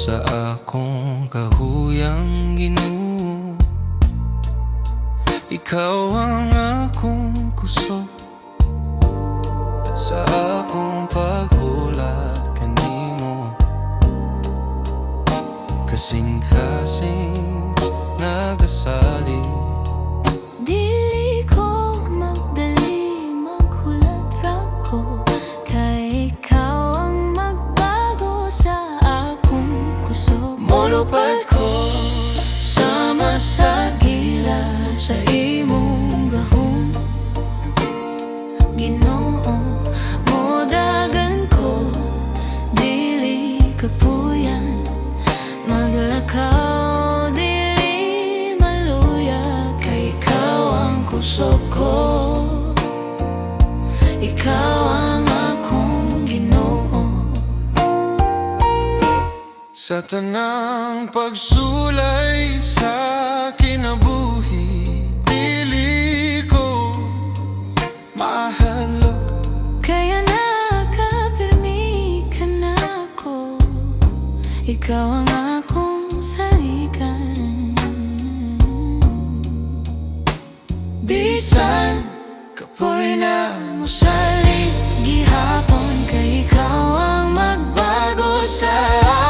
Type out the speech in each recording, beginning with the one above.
sa akong kahuyang Ginoo. Ikaw ang akong kusog sa akong paghulat kanimo. Kasing-kasing nagasalig, dili ko magdali, maghulat ra ko, kay ikaw ang magbago sa akong kusog. molupad ko Sama sa gila sa imong gahom, Ginoo, modagan ko, dili kapuyan, maglakaw, dili maluya, kay ikaw ang kusog ko, ikaw ang akong Ginoo. sa tanang pagsulay sa kinabuhi. Dili ko mahalok, Kaya nakapirmi ka na ko, ikaw ang akong saligan. bisan kapoy na mo salig gihapon, kay ikaw ang magbago sa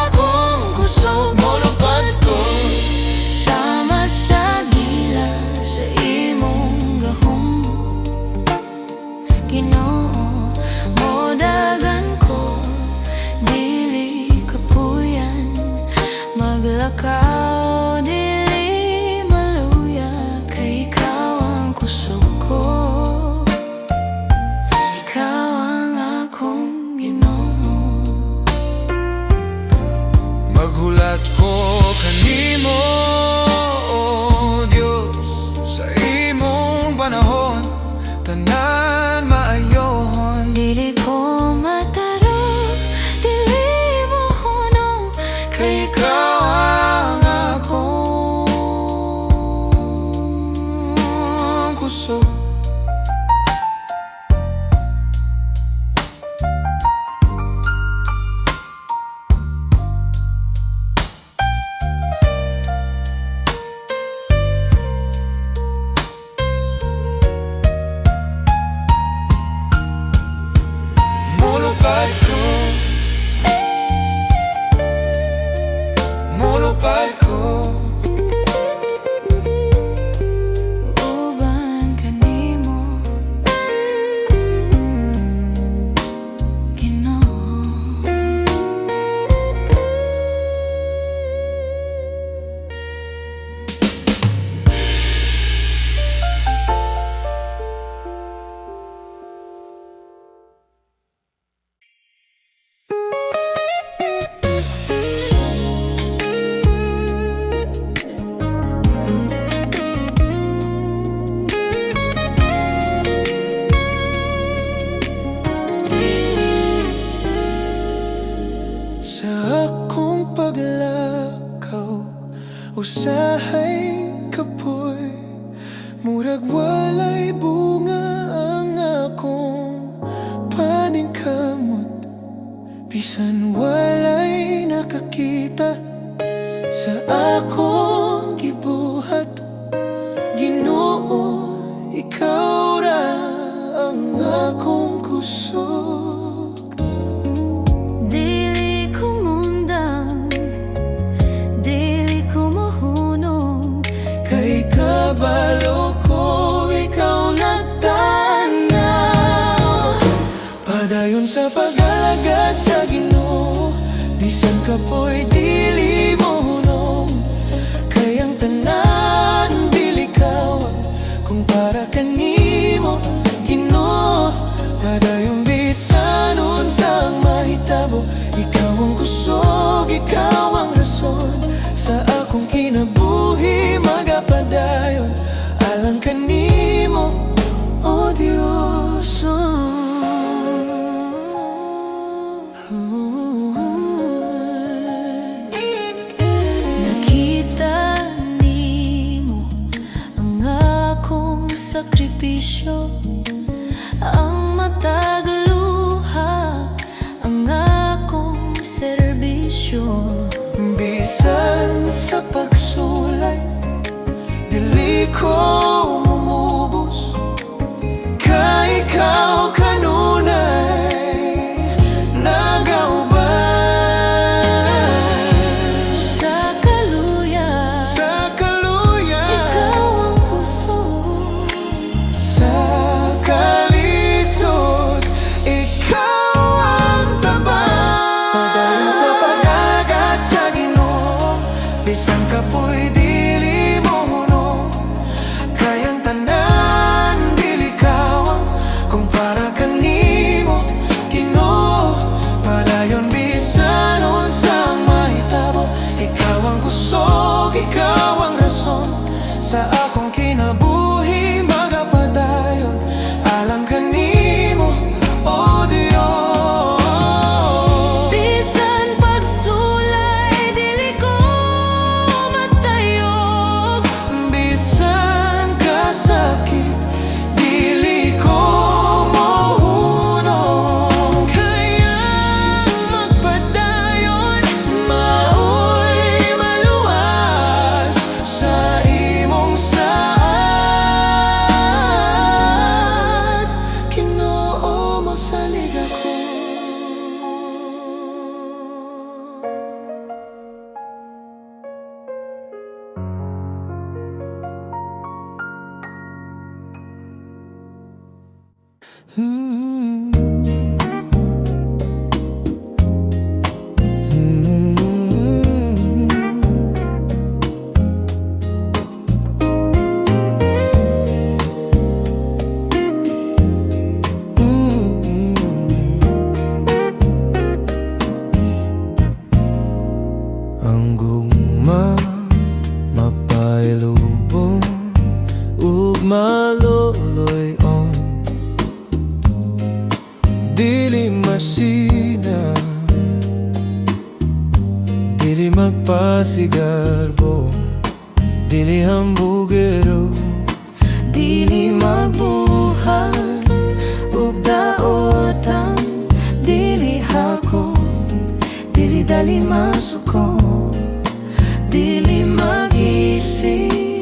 akong kusog. molupad ko Sama sa gila sa imong gahom, Ginoo, modagan ko, dili kapuyan, maglakaw, dili maluya, kay ikaw ang kusog ko, ikaw ang akong Ginoo. maghulat ko kanimo, o Diyos, sa imong panahon, tanan maayohon. Dili ko matarog, dili mo hunong, kay ikaw ang akong kusog. Molupad ko, molupad ko, uban kanimo, Ginoo. sa akong paglakaw, usahay kapoy, murag walay bunga ang akong paningkamot. Bisan walay nakakita sa akong gibuhat, Ginoo, ikaw ra ang akong kusog. Dili ko mundang, dili ko mahunong, Kay kabalo ko, ikaw nagtanaw. Padayon sa pag-alagad sa Ginoo, bisan kapoy dili mo hunong, kay ang tanan dili kawang kung para kanimo, Ginoo. Padayon bisan unsang mahitabo, ikaw ang kusog, ikaw ang rason sa akong kinabuhi. Magapadayon alang kanimo, o Diyos. nakita nimo ang akong sakripisyo, ang matagaluha, ang akong serbisyo. ko umubos, kay ikaw kanunay nagaubay. Sa kaluya, ikaw ang puso. sa kalisod, ikaw ang tabang. Padayon sa pag-agat sa Ginoo, bisan kapoy dili mo hunong, kayang tanan dili kawang kung para kanimo Ginoo. Padayon bisan unsang mahitabo, ikaw ang kusog, ikaw ang rason sa akong kinabuhi. Magapadayon alang kanimo, o Dios. Bisan pagsulay, dili ko matayog. Bisan kasakit, dili ko mahunong, kayang magpadayon maoy maluwas sa imong saad. Ginoo, masalig ako. Ang gugma mapailubong ug maloloy-on, dili masina, dili magpasigarbo, dili hambugero, Dili magbuhat ug daotan, dili hakon, dili dali masukon, dili mag-isip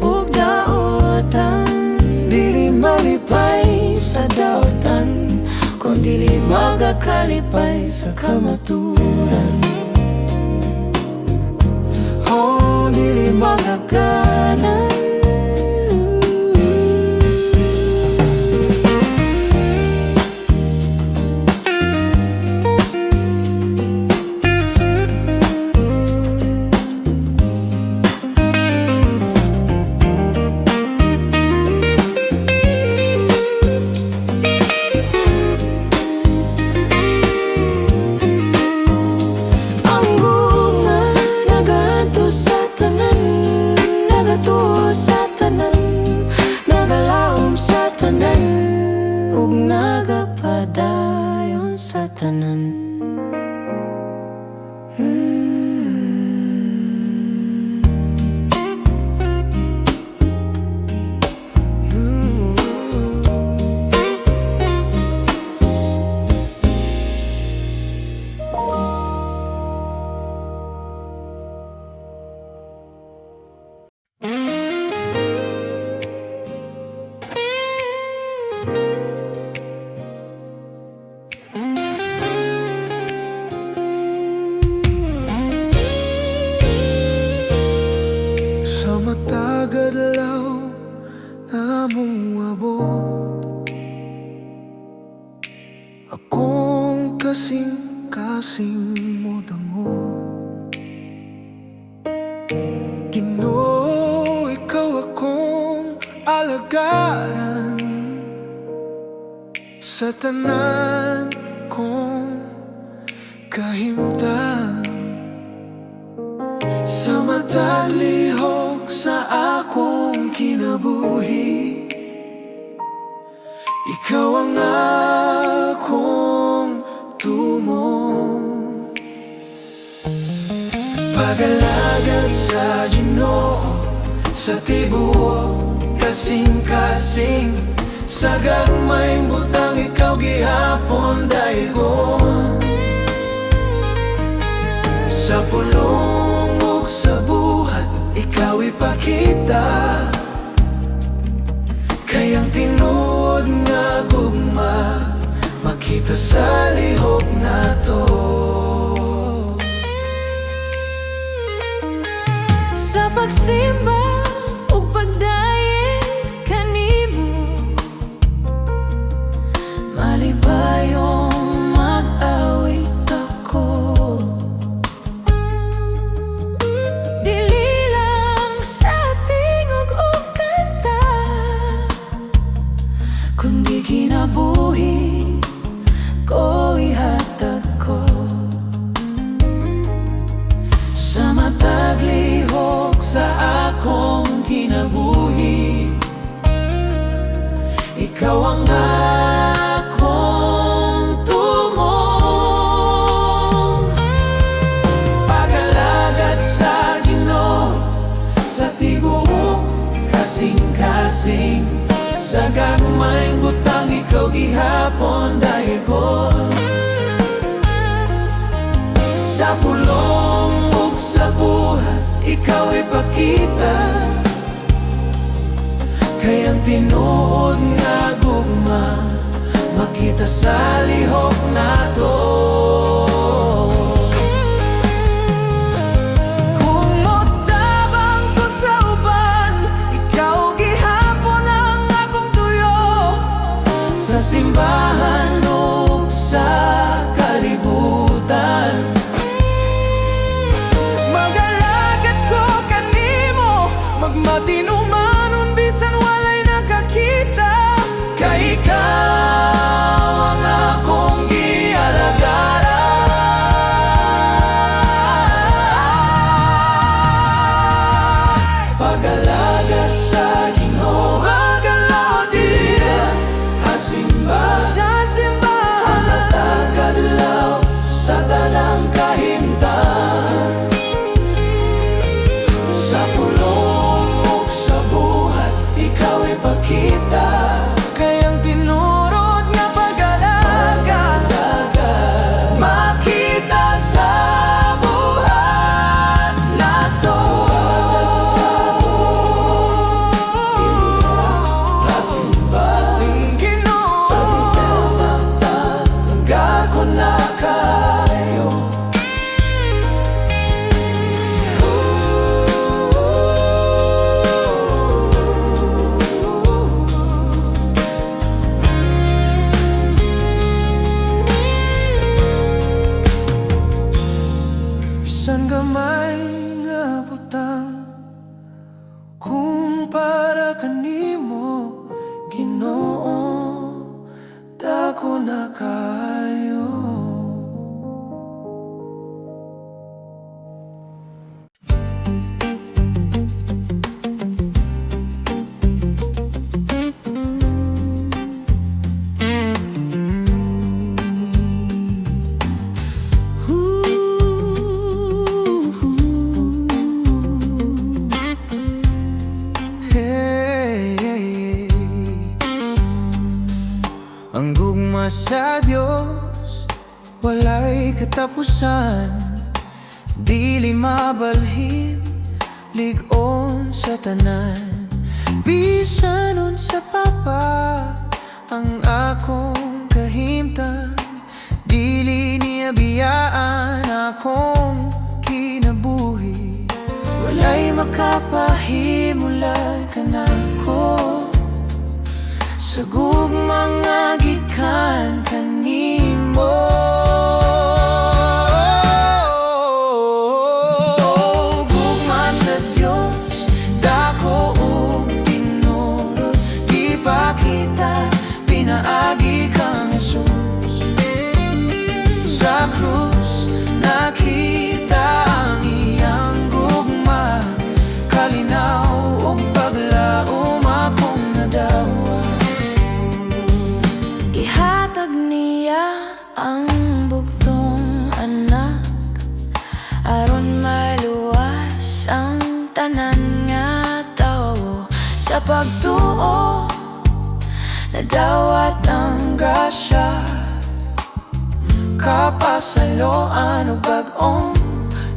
ug daotan, dili malipay sa daotan, kung dili magakalipay sa kamaturan. oh, dili Magaganan. Ang bunga nagaadto sa tanan, nagatuo sa tanan, nagalaom sa tanan, ug nagapadayon sa tanan. sa matagad law na mong abot, akong kasing-kasing mo dango. Ginoo, ikaw akong alagaran sa tanan kong kahimtang. Sa matalihok sa akong kinabuhi, ikaw ang akong tumong. Pag-alagad sa Ginoo, sa tibuok kasing-kasing, sa gagmayng butang ikaw gihapon daigon. Sa pulong ug sa buhat ikaw ipakita, makita sa lihok na to. Sa pagsimba ug pagdayeg kanimo, malipayong mag-awit ako. Dili lang sa tingog o kanta, kundi kinabuhi ko ihatag ko. Sa matag lihok sa akong kinabuhi, ikaw ang akong tumong. Pag-alagad sa Ginoo, sa tibuok kasing-kasing, sa gagmayng butang ikaw gihapon dayogon. Sa pulong ug sa buhat, ikaw ipakita, kay ang tinuod nga gugma makita sa lihok na to. Kung motabang ko sa uban, ikaw gihapon ang akong tuyo. Sa simbahan ug sa kalibutan, magmatinumanon bisan walay nakakita, kay ikaw ang akong gialagara. Pag-alagad sa Ginoo, pag-alagad hasimba, sa simbahan, pag-alagad sa tanang kahimtang. Sa pulong ug sa buhat, ikaw ipakita, kay ang tinurod nga pag-alagad makita sa buhat na to. Sa hasimba, Ginoo, sa tinatag ko na kayo. Bisan gamay nga butang, kung para kanimo Ginoo, dako na kayo. Ang gugma sa Diyos, walay katapusan, dili mabalhin, lig-on sa tanan. Bisan unsa pa ang akong kahimtang, dili niya biyaan akong kinabuhi. Walay makapahimulan ka na ko, sa gugmang nga gikan kanimo. Gugma sa Diyos, dako ug tinurod, ipakita, pinaagi kang Jesus. Sa krus, nakita ang iyang gugma, kalinaw ug paglaom akong nadawa. Ihatag niya ang bugtong anak, aron maluwas ang tanan nga tao. Sa pagtuo, nadawat ang grasya, kapasaloan o bag-ong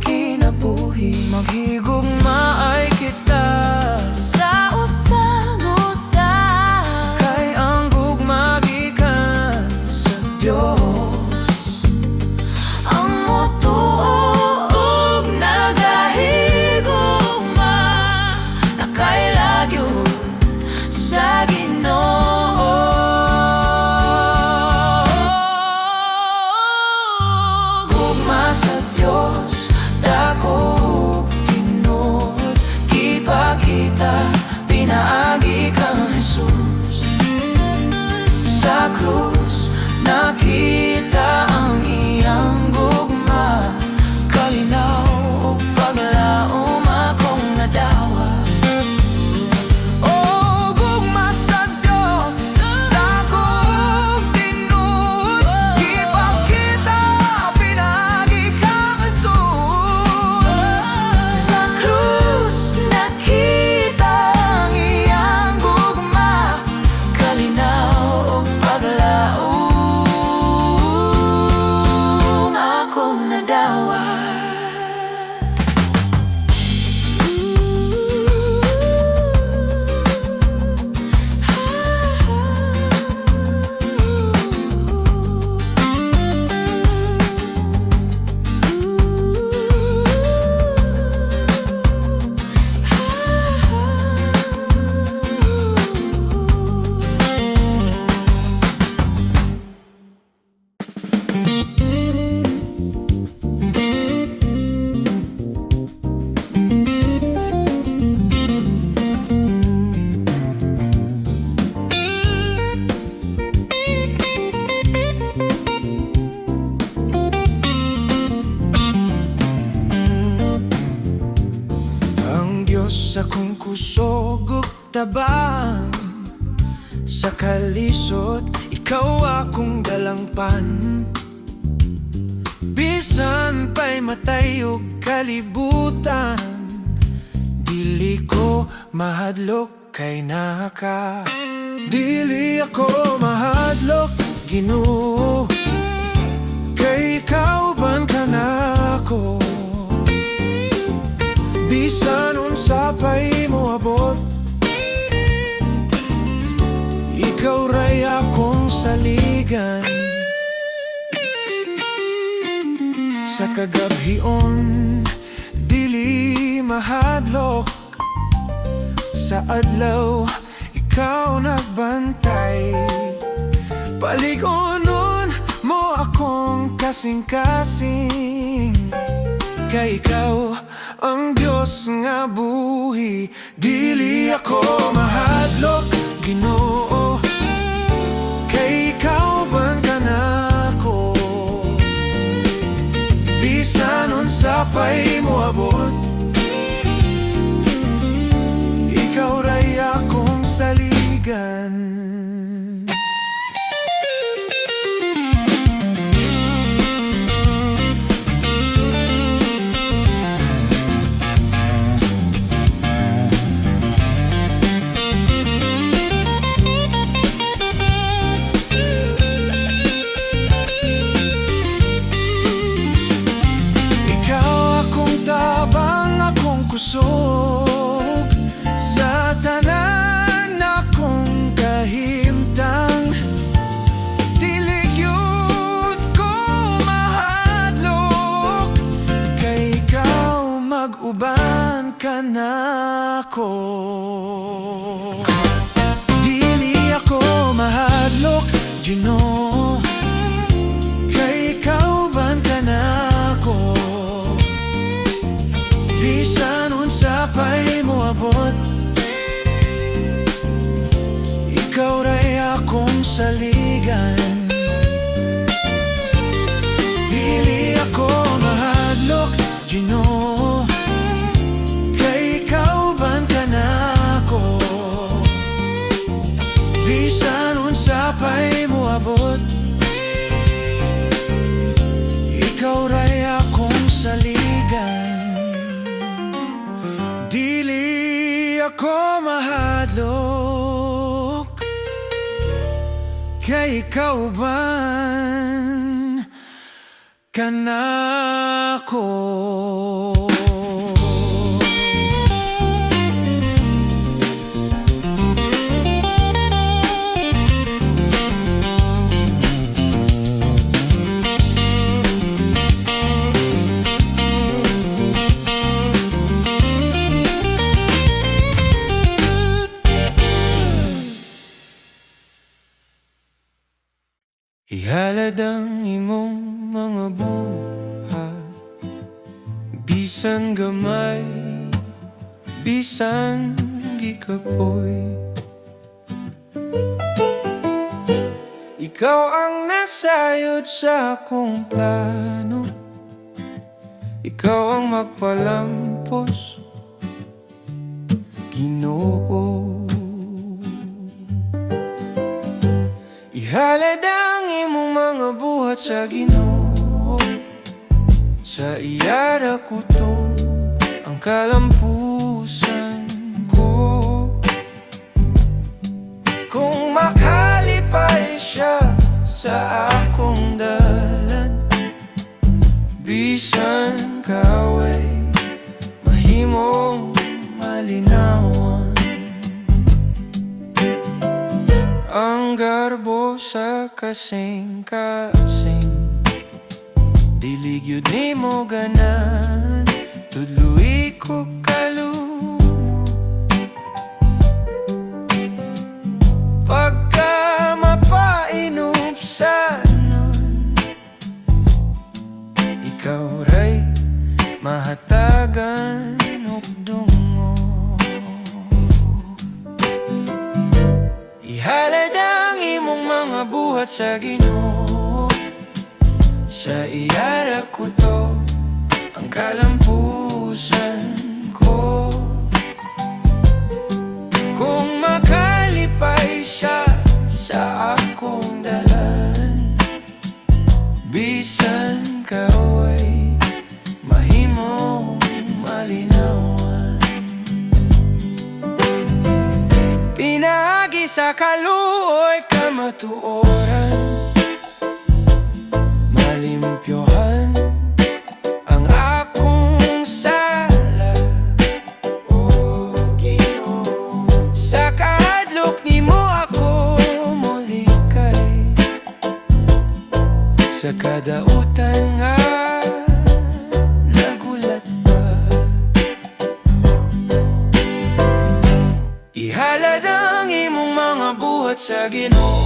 kinabuhi. Maghigugma ay kita sa usag-usag, kay ang gugma gikan sa Diyos. tabang sa kalisod, ikaw akong dalangpan. Bisan pa'y matay o kalibutan, dili ko mahadlok kay naka. Dili ako mahadlok, Ginoo, kay ikaw ban ka nako. Bisan unsa pa'y moabot, ikaw ray akong saligan. Sa kagabhion, dili mahadlok. Sa adlaw, ikaw nagbantay. Paligonon mo akong kasing-kasing, kay ikaw ang Diyos nga buhi. Dili ako mahadlok, Ginoo, kay ikaw ban ka nako. Bisan unsa pa'y moabot, ikaw ray akong saligan. Kusog sa tanan akong kahimtang, dili gyud ko mahadlok, kay ikaw mag-uban ka nako. Dili ako mahadlok, Ginoo, kay ikaw ban ka nako. Bisan unsa pa'y moabot, ikaw ray akong saligan. Dili ako mahadlok, Ginoo, kay ikaw ban ka nako. Bisan unsa pa'y moabot, ikaw ray akong saligan. Dili ako mahadlok, kay ikaw ban ka nako. Ihalad ang imong mga buhat, bisan gamay, bisan gikapoy. Ikaw ang nasayod sa akong plano, ikaw ang magpalampos, Ginoo. Ihalad ang imong mga buhat sa Ginoo, sa iyara ko to ang kalampusan ko. Kung makalipay siya sa akong dalan, bisan kaway mahimong malinawan. Ang garbo sa kasing-kasing, dili gyud nimo ganan, tudloy ko kalumo. Pagka mapainupsanon, ikaw ray mahatagan og dungo. Ihalad ang imong mga buhat sa Ginoo, sa iyara ko to ang kalampusan ko. Kung siya sa akong dalan. Bisan kaway mahimong malinawan. Pinagi sa kaluoy kamatuoran, malimpyohan ang akong sala. O Ginoo, sa kahadlok nimo ako mulikay, sa kadautan nga nagulat pa. Ihalad ang imong mga buhat sa Ginoo.